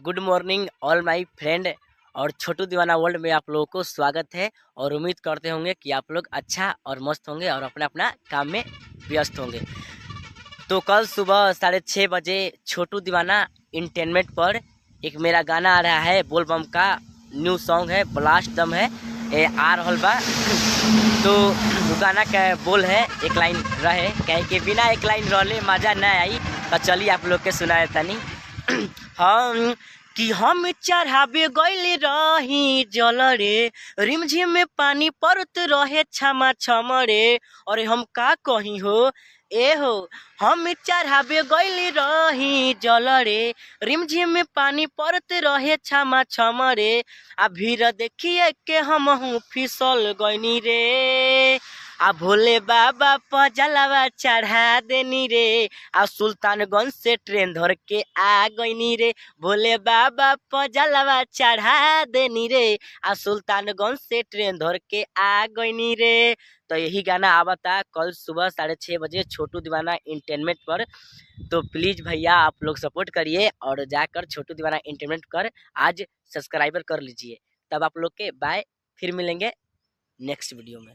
Good morning all माय friend और छोटू दीवाना world में आप लोगों को स्वागत है। और उम्मीद करते होंगे कि आप लोग अच्छा और मस्त होंगे और अपना अपना काम में व्यस्त होंगे। तो कल सुबह 6:30 बजे छोटू दीवाना इंटरनेट पर एक मेरा गाना आ रहा है, बोल बम का न्यू सॉन्ग है, ब्लास्ट दम है, आ रहल बा। तो गाना का बोल है, एक लाइन रहे कहे कि बिना एक लाइन रहले मजा ना आई। तो चलिए आप लोग के सुनाए तनी। हम कि हम चढ़ावे गइल रही जल रे, रिमझिम में पानी पड़त रहे छमा छम रे। अरे हम का कही हो ए हो, हम चढ़ावे गइल रही जल रे, रिमझिम में पानी पड़त रहे छमा छम रे। आ भीड़ देखिए के हम फिसल गइनी रे, आ भोले बाबा पर जलावा चढ़ा देनी रे। आ सुल्तानगंज से ट्रेन धर के आ गईनी रे, भोले बाबा पर जलावा चढ़ा देनी रे। आ सुल्तानगंज से ट्रेन धर के आ गईनी रे। तो यही गाना आवता कल सुबह 6:30 बजे छोटू दीवाना इंटरनेट पर। तो प्लीज भैया आप लोग सपोर्ट करिए और जाकर छोटू दीवाना इंटरनेट कर आज सब्सक्राइबर कर लीजिए। तब आप लोग के बाय, फिर मिलेंगे नेक्स्ट वीडियो में।